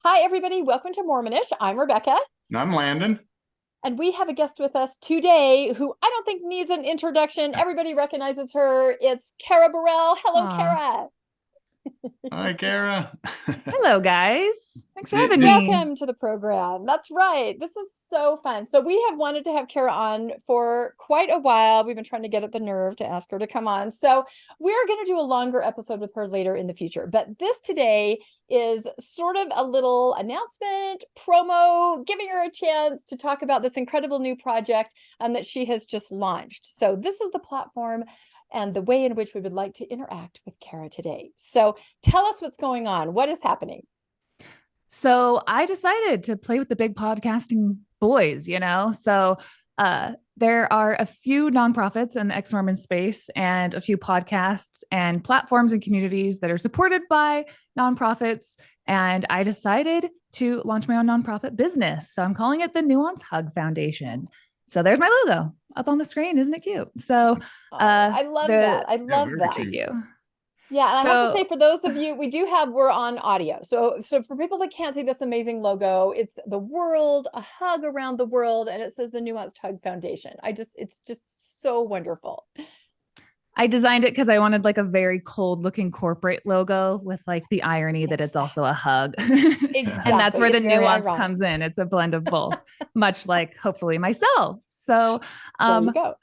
Hi, everybody. Welcome to Mormonish. I'm Rebecca. And I'm Landon. And we have a guest with us today who I don't think needs an introduction. Everybody recognizes her. It's Carah Burrell. Hello, Cara. Hi, Cara. Hello, guys. Thanks for having me. Welcome to the program. That's right. This is so fun. So we have wanted to have Cara on for quite a while. We've been trying to get up the nerve to ask her to come on. So we're going to do a longer episode with her later in the future. But this today is sort of a little announcement, promo, giving her a chance to talk about this incredible new project that she has just launched. So this is the platform and the way in which we would like to interact with Cara today. So tell us what's going on. What is happening? So I decided to play with the big podcasting boys, So there are a few nonprofits in the ex-Mormon space and a few podcasts and platforms and communities that are supported by nonprofits. And I decided to launch my own nonprofit business. So I'm calling it the Nuance Hug Foundation. So there's my logo up on the screen. Isn't it cute? So I love that. I love that. Thank you. Yeah, and I have to say, for those of you, we're on audio. So for people that can't see this amazing logo, it's the world, a hug around the world, and it says the Nuance Hug Foundation. It's just so wonderful. I designed it because I wanted like a very cold looking corporate logo with like the irony that it's also a hug. Exactly. And that's where the nuance comes in. It's a blend of both, much like hopefully myself. So there you go.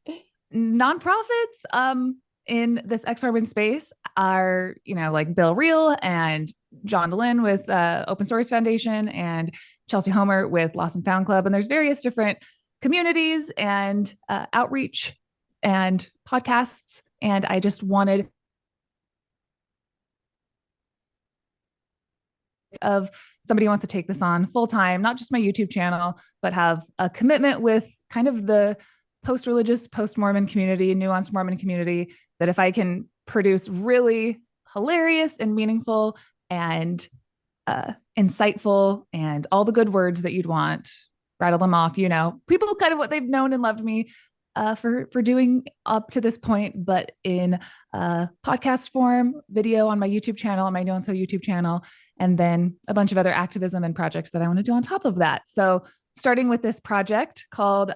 Nonprofits in this ex-Mormon space are, like Bill Reel and John DeLynn with Open Source Foundation and Chelsea Homer with Lost and Found Club. And there's various different communities and outreach and podcasts. And I just wanted of somebody who wants to take this on full time, not just my YouTube channel, but have a commitment with kind of the post-religious, post-Mormon community, nuanced Mormon community, that if I can produce really hilarious and meaningful and insightful and all the good words that you'd want, rattle them off, people kind of what they've known and loved me for doing up to this point, but in podcast form, video on my YouTube channel, on my NuanceHoe YouTube channel, and then a bunch of other activism and projects that I want to do on top of that. So starting with this project called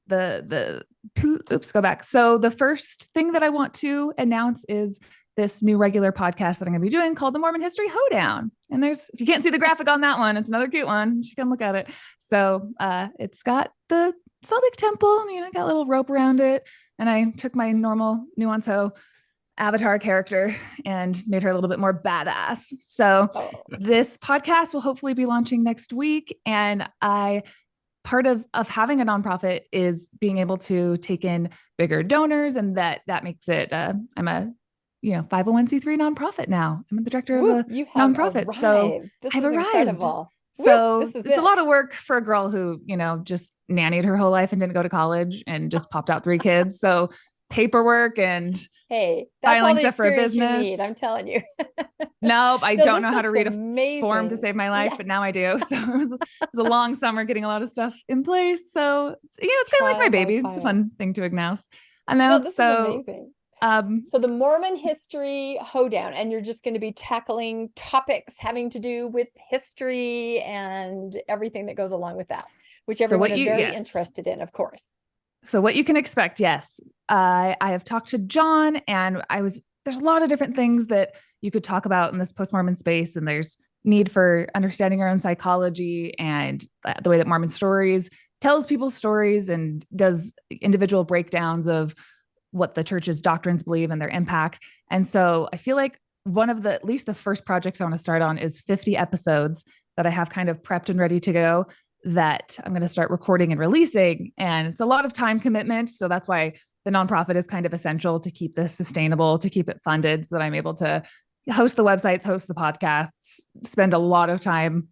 go back. So the first thing that I want to announce is this new regular podcast that I'm going to be doing called the Mormon History HoeDown. And if you can't see the graphic on that one, it's another cute one. You should come look at it. So it's got the Salt Lake Temple. I got a little rope around it. And I took my normal NuanceHoe avatar character and made her a little bit more badass. So this podcast will hopefully be launching next week. And part of having a nonprofit is being able to take in bigger donors. And that makes it, I'm a 501c3 nonprofit now. I'm the director of a nonprofit. Arrived. So I've arrived. Incredible. So it's a lot of work for a girl who, just nannied her whole life and didn't go to college and just popped out 3 kids. So paperwork and filing stuff for a business. I'm telling you. Nope. I don't know how to read a form to save my life, but now I do. So it was a long summer getting a lot of stuff in place. So it's kind of like my baby. It's a fun thing to announce. This is amazing. So the Mormon History HoeDown, and you're just going to be tackling topics having to do with history and everything that goes along with that, which everyone is very interested in, of course. So what you can expect, yes. I have talked to John, and there's a lot of different things that you could talk about in this post-Mormon space, and there's need for understanding our own psychology and the way that Mormon stories tells people's stories and does individual breakdowns of what the church's doctrines believe and their impact. And so I feel like one of at least the first projects I want to start on is 50 episodes that I have kind of prepped and ready to go that I'm going to start recording and releasing. And it's a lot of time commitment. So that's why the nonprofit is kind of essential to keep this sustainable, to keep it funded so that I'm able to host the websites, host the podcasts, spend a lot of time,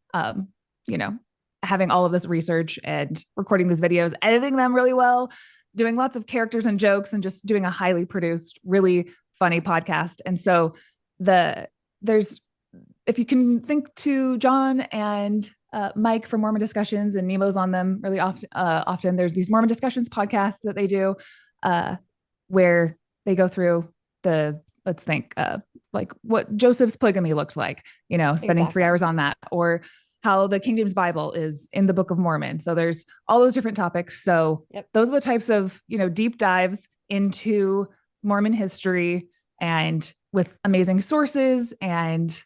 having all of this research and recording these videos, editing them really well, doing lots of characters and jokes, and just doing a highly produced, really funny podcast. And so if you can think to John and Mike from Mormon Discussions, and Nemo's on them really often, there's these Mormon Discussions podcasts that they do where they go through like what Joseph's polygamy looked like, spending 3 hours on that, or how the King James Bible is in the Book of Mormon. So there's all those different topics. So those are the types of, deep dives into Mormon history, and with amazing sources and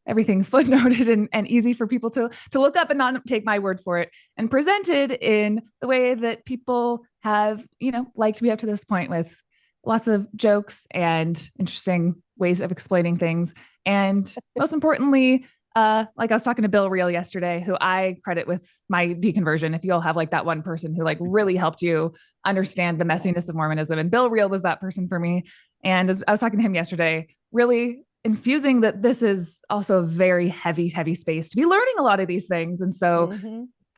everything footnoted and easy for people to look up and not take my word for it, and presented in the way that people have, liked me up to this point, with lots of jokes and interesting ways of explaining things. And most importantly, like I was talking to Bill Reel yesterday, who I credit with my deconversion. If you'll have like that one person who like really helped you understand the messiness of Mormonism, and Bill Reel was that person for me. And as I was talking to him yesterday, really infusing that this is also a very heavy, heavy space to be learning a lot of these things. And so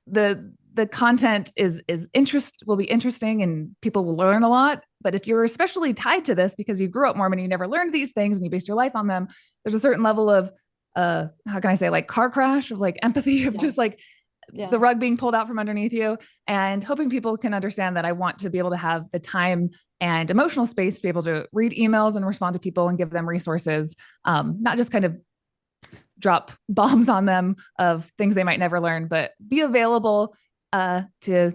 the content will be interesting, and people will learn a lot. But if you're especially tied to this because you grew up Mormon and you never learned these things and you based your life on them, there's a certain level of how can I say, like car crash of like empathy of just like the rug being pulled out from underneath you, and hoping people can understand that I want to be able to have the time and emotional space to be able to read emails and respond to people and give them resources, not just kind of drop bombs on them of things they might never learn, but be available to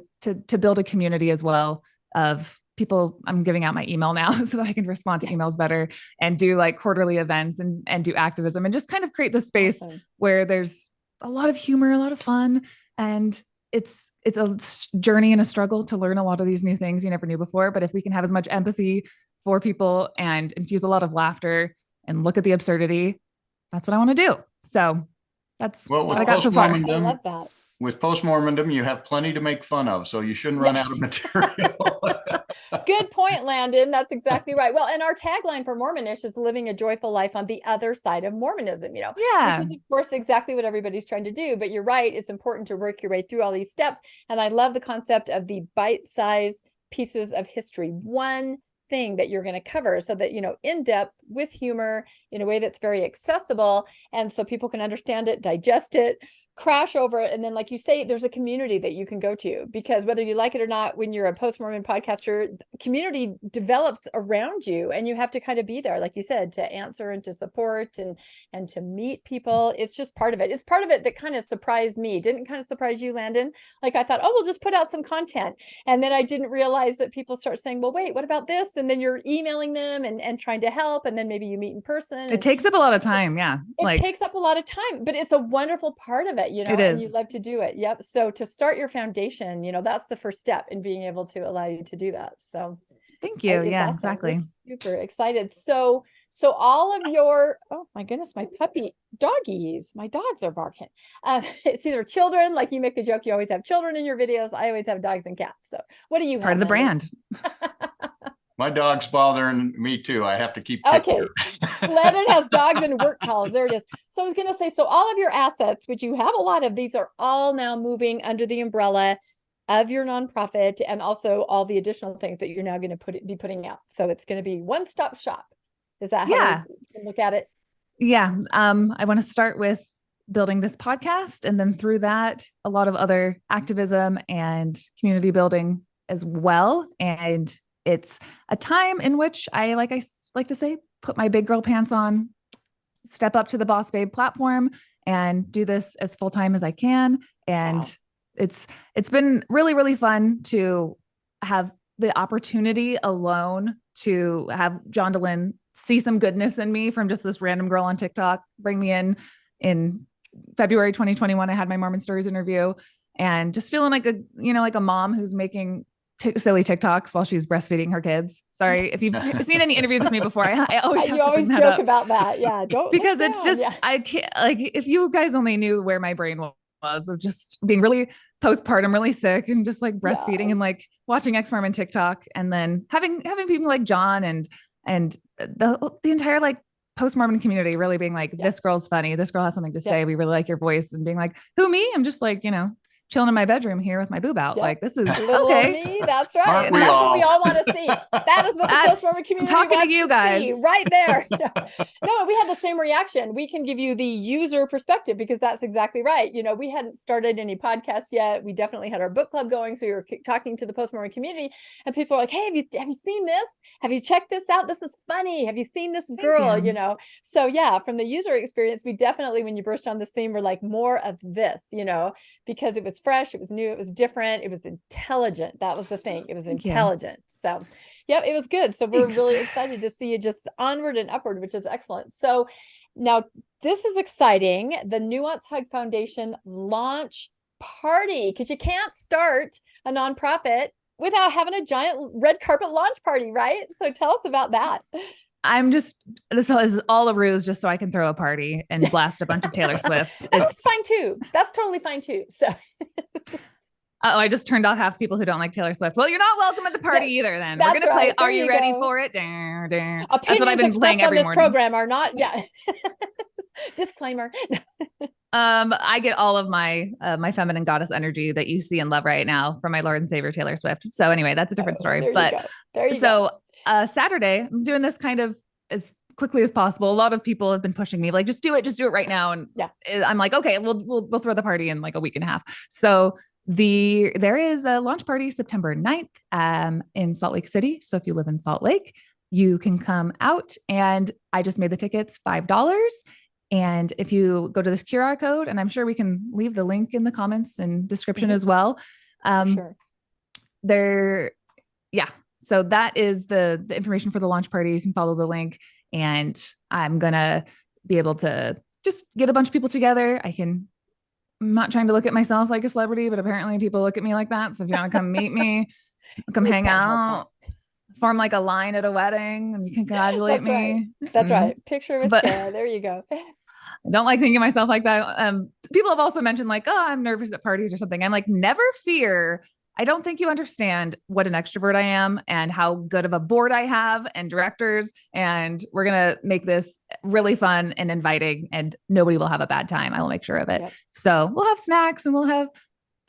build a community as well of people. I'm giving out my email now so that I can respond to emails better, and do like quarterly events and do activism, and just kind of create the space where there's a lot of humor, a lot of fun. And it's a journey and a struggle to learn a lot of these new things you never knew before. But if we can have as much empathy for people and infuse a lot of laughter and look at the absurdity, that's what I want to do. So that's what I got so far. I love that. With post-Mormondom, you have plenty to make fun of, so you shouldn't run out of material. Good point, Landon. That's exactly right. Well, and our tagline for Mormonish is living a joyful life on the other side of Mormonism, which is, of course, exactly what everybody's trying to do. But you're right. It's important to work your way through all these steps. And I love the concept of the bite-sized pieces of history. One thing that you're going to cover, so that, in depth with humor in a way that's very accessible. And so people can understand it, digest it, crash over it. And then, like you say, there's a community that you can go to, because whether you like it or not, when you're a post-Mormon podcaster, community develops around you, and you have to kind of be there, like you said, to answer and to support and to meet people. It's just part of it. It's part of it that kind of surprised me. Didn't kind of surprise you, Landon? Like I thought, oh, we'll just put out some content. And then I didn't realize that people start saying, well, wait, what about this? And then you're emailing them and trying to help. And then maybe you meet in person. It takes up a lot of time. Yeah. It takes up a lot of time, but it's a wonderful part of it. It is. And you love to do it. Yep. So to start your foundation, that's the first step in being able to allow you to do that. So thank you. Yeah, awesome. Exactly. We're super excited. So all of your, oh my goodness, my doggies, my dogs are barking. It's either children, like you make the joke, you always have children in your videos. I always have dogs and cats. So what do you have? Part of the brand. My dog's bothering me too. I have to keep. Okay. Lennon has dogs and work calls. There it is. So I was going to say, so all of your assets, which you have a lot of, these are all now moving under the umbrella of your nonprofit, and also all the additional things that you're now going to be putting out. So it's going to be one-stop shop. Is that how you look at it? Yeah. I want to start with building this podcast, and then through that, a lot of other activism and community building as well. And it's a time in which I like to say, put my big girl pants on, step up to the Boss Babe platform, and do this as full-time as I can. And it's been really, really fun to have the opportunity alone to have John DeLynn see some goodness in me from just this random girl on TikTok, bring me in February 2021. I had my Mormon Stories interview, and just feeling like a mom who's making silly TikToks while she's breastfeeding her kids. Sorry if you've seen any interviews with me before. I always joke about that. Yeah, don't, because it's just I can't, like, if you guys only knew where my brain was of just being really postpartum, really sick, and just like breastfeeding and like watching ex-Mormon TikTok, and then having people like John and the entire like post-Mormon community really being like, this girl's funny, this girl has something to say, we really like your voice, and being like, who, me? I'm just like, chilling in my bedroom here with my boob out. Yep. Like, this is Little old okay. me, that's right. Aren't And we that's all? what we all want to see. That is what the post-Mormon community I'm talking wants to you guys see, right there. No, we had the same reaction. We can give you the user perspective because that's exactly right. You know, we hadn't started any podcasts yet. We definitely had our book club going. So we were talking to the post-Mormon community and people are like, hey, have you seen this? Have you checked this out? This is funny. Have you seen this girl? You know? So yeah, from the user experience, we definitely, when you burst on the scene, we're like, more of this, you know, because it was fresh, it was new, it was different, it was intelligent. That was the thing. It was intelligent. So yeah, it was good. So we're really excited to see you just onward and upward, which is excellent. So now this is exciting. The Nuance Hug Foundation launch party, because you can't start a nonprofit without having a giant red carpet launch party, right? So tell us about that. This is all a ruse just so I can throw a party and blast a bunch of Taylor Swift. That's fine too. That's totally fine too. So I just turned off half the people who don't like Taylor Swift. Well, you're not welcome at the party either then. We're going to play Are You Ready for It? That's what I've been playing every morning. Program are not, disclaimer. I get all of my my feminine goddess energy that you see and love right now from my Lord and Savior Taylor Swift. So anyway, that's a different story. But Saturday, I'm doing this kind of as quickly as possible. A lot of people have been pushing me like, just do it right now. And I'm like, okay, we'll throw the party in like a week and a half. So there is a launch party September 9th in Salt Lake City. So if you live in Salt Lake, you can come out, and I just made the tickets $5. And if you go to this QR code, and I'm sure we can leave the link in the comments and description as well. So that is the information for the launch party. You can follow the link, and I'm going to be able to just get a bunch of people together. I'm not trying to look at myself like a celebrity, but apparently people look at me like that. So if you want to come meet me, come hang out, form like a line at a wedding, and you can congratulate me. That's right. Picture with Cara. There you go. I don't like thinking of myself like that. People have also mentioned like, oh, I'm nervous at parties or something. I'm like, never fear. I don't think you understand what an extrovert I am and how good of a board I have and directors. And we're going to make this really fun and inviting, and nobody will have a bad time. I will make sure of it. Yep. So we'll have snacks, and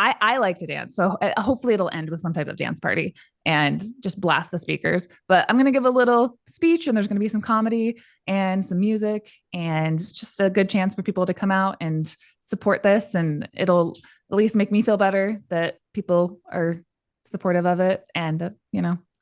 I like to dance. So hopefully it'll end with some type of dance party and just blast the speakers. But I'm going to give a little speech, and there's going to be some comedy and some music, and just a good chance for people to come out and support this. And it'll at least make me feel better that people are supportive of it. And,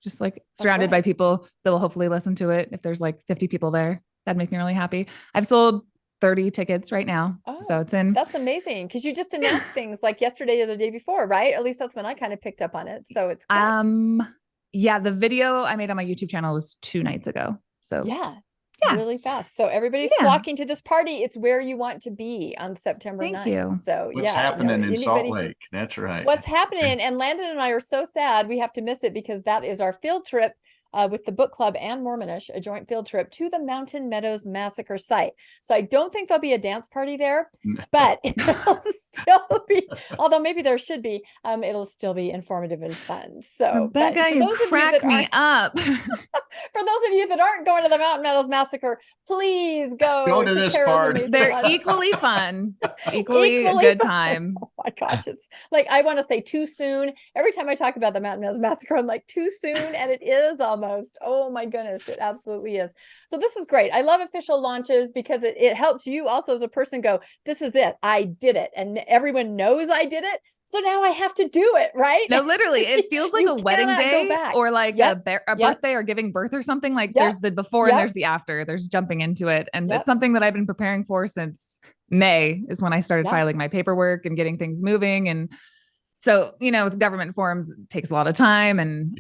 just like surrounded by people that will hopefully listen to it. If there's like 50 people there, that'd make me really happy. I've sold 30 tickets right now. So it's in. That's amazing. Cause you just announced things like yesterday or the day before, right? At least that's when I kind of picked up on it. So it's great. Yeah, the video I made on my YouTube channel was 2 nights ago. So yeah. Really fast. So everybody's flocking to this party. It's where you want to be on September 9th. Thank you. So what's happening in Salt Lake? That's right. What's happening? And Landon and I are so sad we have to miss it, because that is our field trip with the book club and Mormonish, a joint field trip to the Mountain Meadows Massacre site. So I don't think there'll be a dance party there, but it'll still be, although maybe there should be, it'll still be informative and fun. So Rebecca, you crack me up. For those of you that aren't going to the Mountain Meadows Massacre, please go to this party. They're equally fun, equally a good time. Oh my gosh. It's like, I want to say too soon. Every time I talk about the Mountain Meadows Massacre, I'm like, too soon. And it is almost. Oh my goodness, it absolutely is. So this is great. I love official launches because it helps you also as a person go, this is it. I did it. And everyone knows I did it. So now I have to do it, right? No, literally, it feels like a wedding day or like a birthday or giving birth or something. Like there's the before and there's the after. There's jumping into it. And it's something that I've been preparing for since May is when I started filing my paperwork and getting things moving. And so, with government forms, it takes a lot of time. And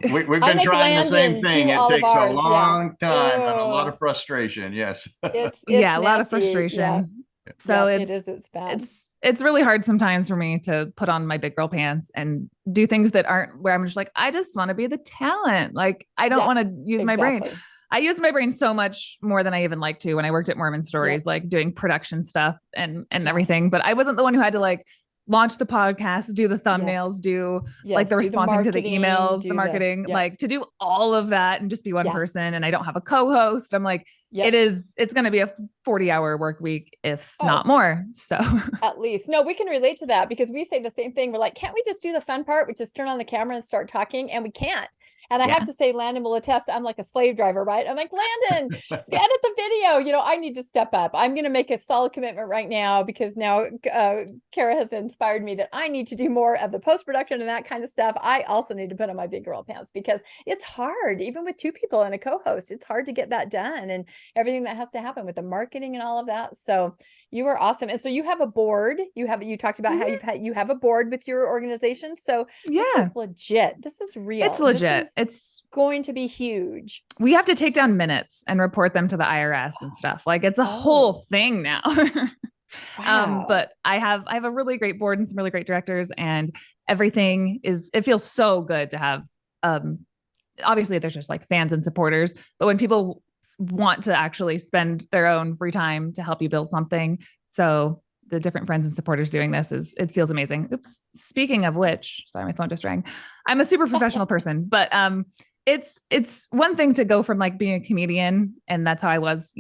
We've been trying the same thing. It takes a long time and a lot of frustration. Yes. It's a lot of frustration. Yeah. So it's bad. It's really hard sometimes for me to put on my big girl pants and do things that aren't where I'm just like, I just want to be the talent. Like, I don't want to use my brain. I used my brain so much more than I even like to when I worked at Mormon Stories, like doing production stuff and everything. But I wasn't the one who had to like launch the podcast, do the thumbnails, do like the responding to the emails, the marketing, like to do all of that and just be one person. And I don't have a co-host. I'm like, it's going to be a 40-hour work week, if not more. So at least, no, we can relate to that because we say the same thing. We're like, can't we just do the fun part? We just turn on the camera and start talking, and we can't. And I have to say, Landon will attest, I'm like a slave driver, right? I'm like, Landon, edit the video. You know, I need to step up. I'm going to make a solid commitment right now because now Cara has inspired me that I need to do more of the post-production and that kind of stuff. I also need to put on my big girl pants because it's hard, even with 2 people and a co-host, it's hard to get that done and everything that has to happen with the marketing and all of that. So you are awesome. And so you have a board. You talked about how you have a board with your organization. So this is legit. This is real. It's legit. It's going to be huge. We have to take down minutes and report them to the IRS and stuff. Like it's a whole thing now. Wow. But I have a really great board and some really great directors, and everything it feels so good to have, obviously there's just like fans and supporters, but when people want to actually spend their own free time to help you build something. So the different friends and supporters doing this it feels amazing. Oops. Speaking of which, sorry, my phone just rang. I'm a super professional person, but, it's one thing to go from like being a comedian. And that's how I was,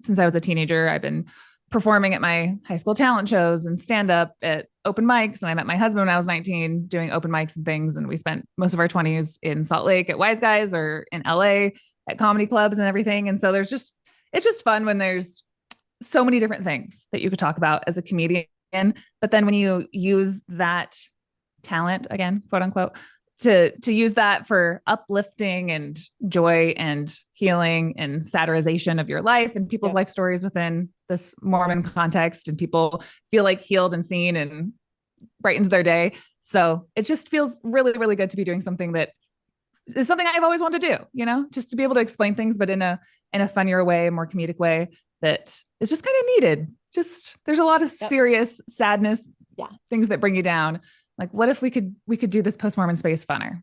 since I was a teenager. I've been performing at my high school talent shows and stand up at open mics. And I met my husband when I was 19 doing open mics and things. And we spent most of our 20s in Salt Lake at Wise Guys or in LA at comedy clubs and everything. And so it's just fun when there's so many different things that you could talk about as a comedian. But then when you use that talent, again, quote unquote, to use that for uplifting and joy and healing and satirization of your life and people's life stories within this Mormon context, and people feel like healed and seen and brightens their day. So it just feels really, really good to be doing something that is something I've always wanted to do, just to be able to explain things, but in a funnier way, a more comedic way that is just kind of needed. Just, there's a lot of serious sadness, things that bring you down. Like, what if we could do this post-Mormon space funner?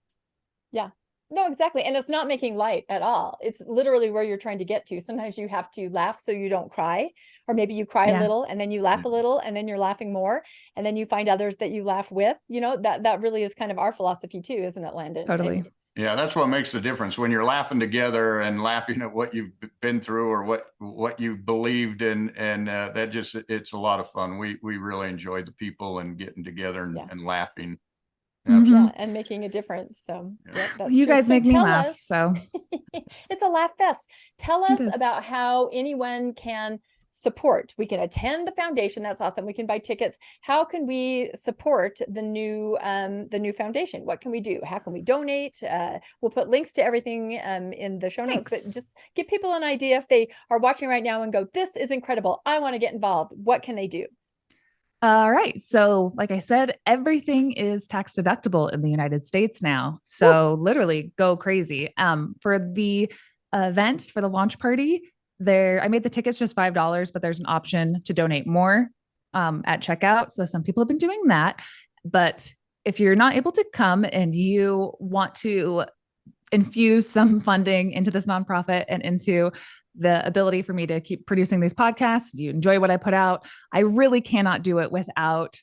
Yeah. No, exactly. And it's not making light at all. It's literally where you're trying to get to. Sometimes you have to laugh so you don't cry, or maybe you cry a little and then you laugh a little and then you're laughing more. And then you find others that you laugh with, that really is kind of our philosophy too, isn't it, Landon? Totally. Yeah, that's what makes the difference when you're laughing together and laughing at what you've been through or what you believed in, and it's a lot of fun. We really enjoyed the people and getting together and laughing. Yeah, and making a difference. So that's you guys make me laugh. So it's a laugh fest. Tell us about how anyone can support. We can attend the foundation. That's awesome. We can buy tickets. How can we support the new foundation? What can we do? How can we donate? We'll put links to everything in the show notes, but just give people an idea if they are watching right now and go, this is incredible, I want to get involved. What can they do? All right. So like I said, everything is tax deductible in the United States now. So literally go crazy. For the event, for the launch party, I made the tickets just $5, but there's an option to donate more at checkout. So some people have been doing that. But if you're not able to come and you want to infuse some funding into this nonprofit and into the ability for me to keep producing these podcasts, you enjoy what I put out, I really cannot do it without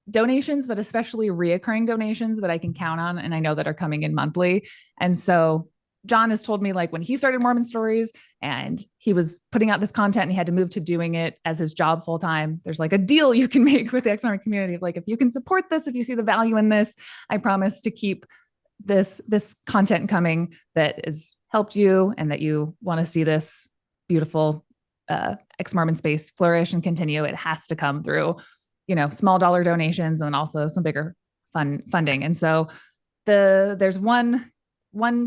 donations, but especially reoccurring donations that I can count on and I know that are coming in monthly. And so John has told me, like, when he started Mormon Stories and he was putting out this content and he had to move to doing it as his job full time, there's like a deal you can make with the ex-Mormon community of like, if you can support this, if you see the value in this, I promise to keep this content coming that has helped you and that you want to see this beautiful ex-Mormon space flourish and continue. It has to come through, small dollar donations and also some bigger funding. And so there's one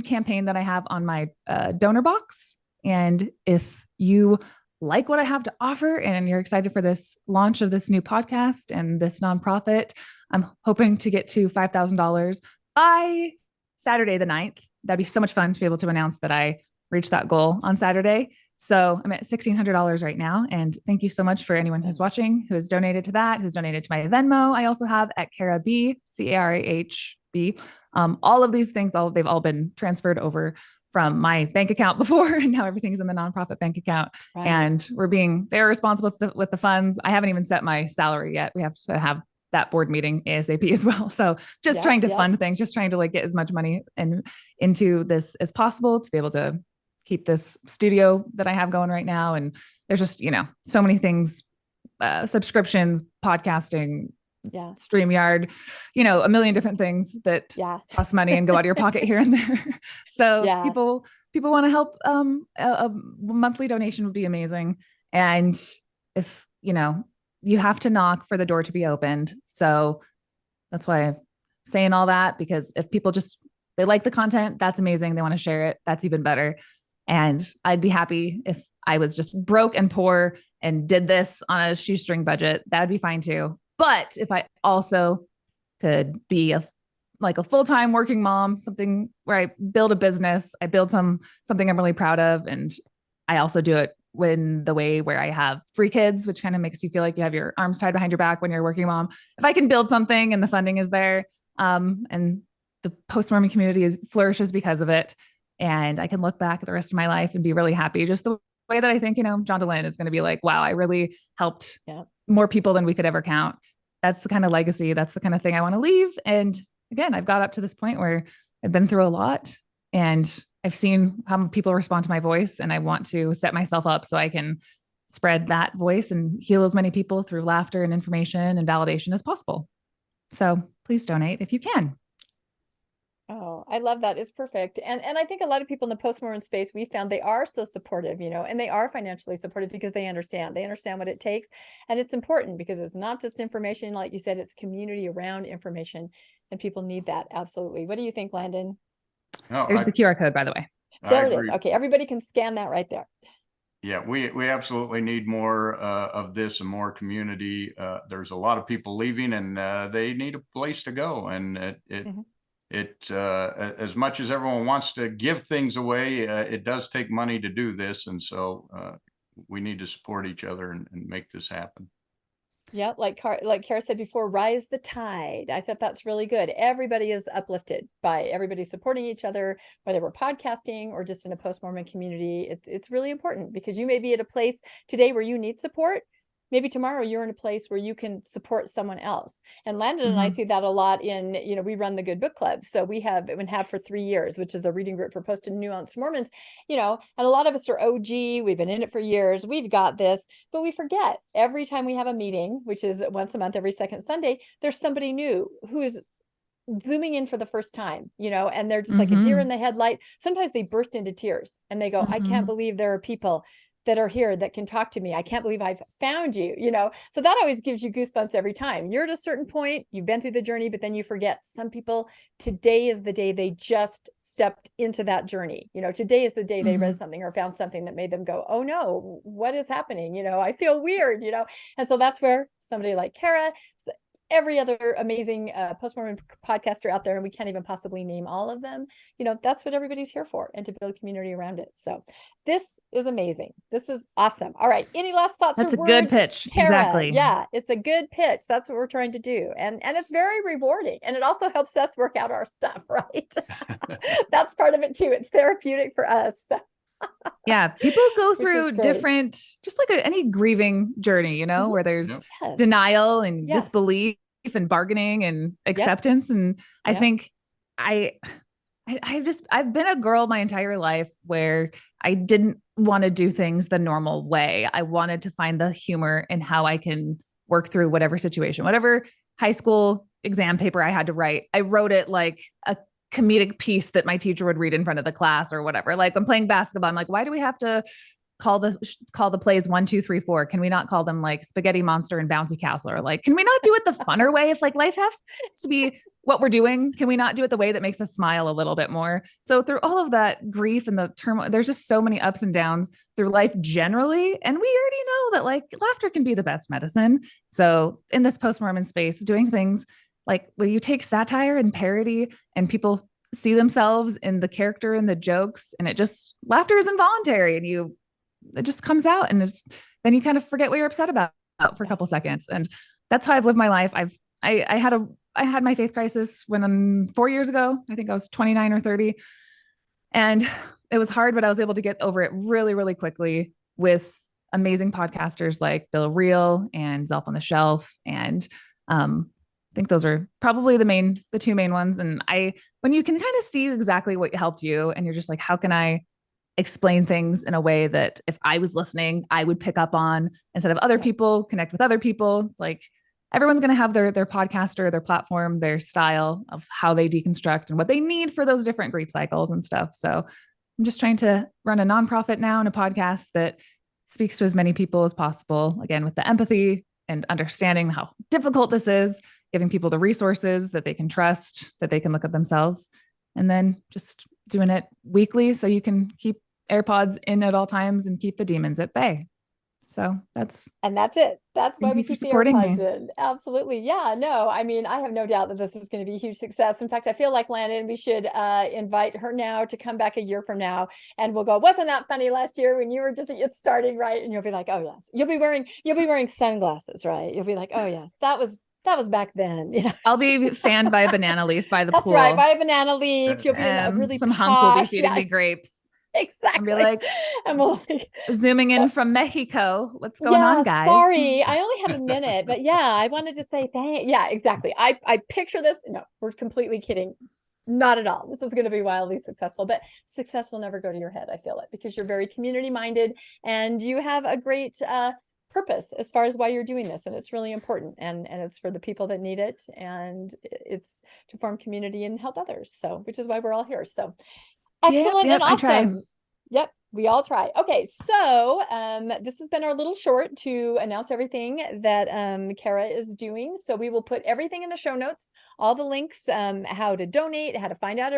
campaign that I have on my donor box. And if you like what I have to offer and you're excited for this launch of this new podcast and this nonprofit, I'm hoping to get to $5,000 by Saturday the 9th. That'd be so much fun to be able to announce that I reached that goal on Saturday. So I'm at $1,600 right now. And thank you so much for anyone who's watching, who has donated to that, who's donated to my Venmo. I also have at Carah B, CARAHB. All of these things, they've all been transferred over from my bank account before, and now everything's in the nonprofit bank account. Right. And we're being very responsible with the funds. I haven't even set my salary yet. We have to have that board meeting ASAP as well. So just trying to fund things, just trying to like get as much money into this as possible to be able to keep this studio that I have going right now. And there's just, so many things, subscriptions, podcasting, StreamYard, a million different things that cost money and go out of your pocket here and there. So people want to help. A monthly donation would be amazing. And if, you have to knock for the door to be opened. So that's why I'm saying all that, because if people they like the content, that's amazing. They want to share it. That's even better. And I'd be happy if I was just broke and poor and did this on a shoestring budget. That'd be fine too. But if I also could be a full-time working mom, something where I build a business, I build something I'm really proud of. And I also do it when the way where I have 3 kids, which kind of makes you feel like you have your arms tied behind your back when you're a working mom. If I can build something and the funding is there, and the post-Mormon community flourishes because of it, and I can look back at the rest of my life and be really happy, just the way that I think, John DeLynn is going to be like, wow, I really helped more people than we could ever count. That's the kind of legacy. That's the kind of thing I want to leave. And again, I've got up to this point where I've been through a lot and I've seen how people respond to my voice, and I want to set myself up so I can spread that voice and heal as many people through laughter and information and validation as possible. So please donate if you can. Oh, I love that. It's perfect. And I think a lot of people in the post-Mormon space, we found they are still supportive, and they are financially supportive because they understand what it takes. And it's important because it's not just information. Like you said, it's community around information, and people need that. Absolutely. What do you think, Landon? There's the QR code, by the way. There it is. Okay. Everybody can scan that right there. Yeah, we absolutely need more of this and more community. There's a lot of people leaving, and they need a place to go. And it as much as everyone wants to give things away, it does take money to do this. And so we need to support each other and make this happen. Yeah, like Cara said before, rise the tide. I thought that's really good. Everybody is uplifted by everybody supporting each other, whether we're podcasting or just in a post-Mormon community. It's really important because you may be at a place today where you need support. Maybe tomorrow you're in a place where you can support someone else. And Landon and I see that a lot in, we run the Good Book Club. So we have for 3 years, which is a reading group for post and nuanced Mormons, and a lot of us are OG. We've been in it for years. We've got this, but we forget every time we have a meeting, which is once a month, every second Sunday, there's somebody new who's zooming in for the first time, and they're just like a deer in the headlight. Sometimes they burst into tears and they go, I can't believe there are people that are here that can talk to me. I can't believe I've found you, so that always gives you goosebumps every time. You're at a certain point, you've been through the journey, but then you forget some people, today is the day they just stepped into that journey. Today is the day they read something or found something that made them go, oh no, what is happening? I feel weird, and so that's where somebody like Cara, every other amazing post-Mormon podcaster out there, and we can't even possibly name all of them, that's what everybody's here for, and to build community around it. So this is amazing. This is awesome. All right. Any last thoughts? That's a good pitch. Cara? Exactly. Yeah, it's a good pitch. That's what we're trying to do. And it's very rewarding. And it also helps us work out our stuff, right? That's part of it too. It's therapeutic for us. Yeah, people go through different, just like any grieving journry, where there's denial and disbelief and bargaining and acceptance. And I think I've been a girl my entire life where I didn't want to do things the normal way. I wanted to find the humor in how I can work through whatever situation, whatever high school exam paper I had to write. I wrote it like a comedic piece that my teacher would read in front of the class or whatever. Like I'm playing basketball. I'm like, why do we have to call the plays 1, 2, 3, 4? Can we not call them like Spaghetti Monster and Bouncy Castle? Or like, can we not do it the funner way? If like life has to be what we're doing, can we not do it the way that makes us smile a little bit more? So through all of that grief and the turmoil, there's just so many ups and downs through life generally. And we already know that like laughter can be the best medicine. So in this post-Mormon space, doing things like where you take satire and parody and people see themselves in the character and the jokes, and laughter is involuntary, and it just comes out, and then you kind of forget what you're upset about for a couple seconds. And that's how I've lived my life. I had my faith crisis when 4 years ago. I think I was 29 or 30, and it was hard, but I was able to get over it really, really quickly with amazing podcasters like Bill Reel and Zelf on the Shelf, and think those are probably the two main ones. And when you can kind of see exactly what helped you and you're just like, how can I explain things in a way that if I was listening, I would pick up on instead of other people, connect with other people. It's like everyone's going to have their podcast or their platform, their style of how they deconstruct and what they need for those different grief cycles and stuff. So I'm just trying to run a nonprofit now and a podcast that speaks to as many people as possible, again, with the empathy and understanding how difficult this is, giving people the resources that they can trust, that they can look at themselves, and then just doing it weekly so you can keep AirPods in at all times and keep the demons at bay. So that's it. That's why we keep the AirPods in. Absolutely. Yeah, no, I mean, I have no doubt that this is going to be a huge success. In fact, I feel like, Landon, we should invite her now to come back a year from now and we'll go, wasn't that funny last year when you were just starting, right? And you'll be like, oh yes. You'll be wearing sunglasses, right? You'll be like, oh yes, that was back then. You know? I'll be fanned by a banana leaf by the pool. That's right, by a banana leaf. You'll be in a really some posh, hunk will be feeding me grapes. Exactly. And be like, and we'll zooming in from Mexico. What's going on, guys? Sorry, I only have a minute, but yeah, I wanted to say thank. Yeah, exactly. I picture this. No, we're completely kidding. Not at all. This is going to be wildly successful, but success will never go to your head. I feel it because you're very community minded and you have a great purpose as far as why you're doing this, and it's really important, and it's for the people that need it, and it's to form community and help others. So, which is why we're all here. So. Excellent and awesome. Yep, we all try. Okay, so this has been our little short to announce everything that Cara is doing. So we will put everything in the show notes, all the links, how to donate, how to find out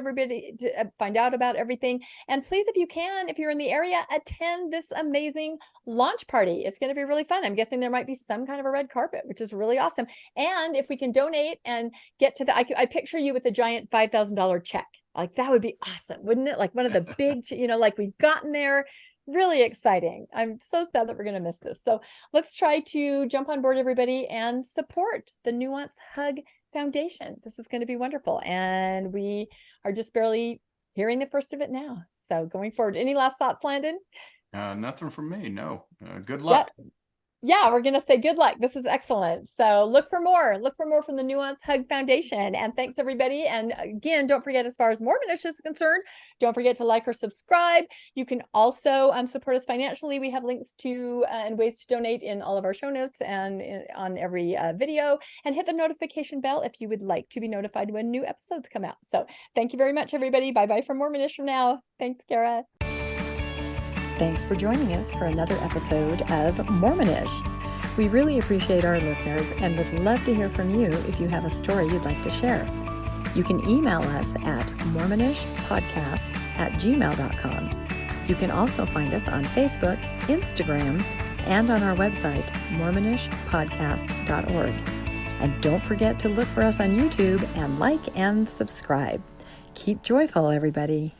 find out about everything. And please, if you can, if you're in the area, attend this amazing launch party. It's going to be really fun. I'm guessing there might be some kind of a red carpet, which is really awesome. And if we can donate and get to I picture you with a giant $5,000 check. Like that would be awesome, wouldn't it? Like one of the big, like we've gotten there. Really exciting. I'm so sad that we're going to miss this. So let's try to jump on board, everybody, and support the Nuance Hug Foundation. This is going to be wonderful. And we are just barely hearing the first of it now. So going forward, any last thoughts, Landon? Nothing from me. No. Good luck. Yeah, we're going to say good luck. This is excellent. So look for more from the Nuance Hug Foundation. And thanks, everybody. And again, don't forget, as far as Mormonish is concerned, don't forget to like or subscribe. You can also support us financially. We have links to and ways to donate in all of our show notes and on every video. And hit the notification bell if you would like to be notified when new episodes come out. So thank you very much, everybody. Bye-bye from Mormonish from now. Thanks, Cara. Thanks for joining us for another episode of Mormonish. We really appreciate our listeners and would love to hear from you if you have a story you'd like to share. You can email us at mormonishpodcast@gmail.com. You can also find us on Facebook, Instagram, and on our website, mormonishpodcast.org. And don't forget to look for us on YouTube and like and subscribe. Keep joyful, everybody.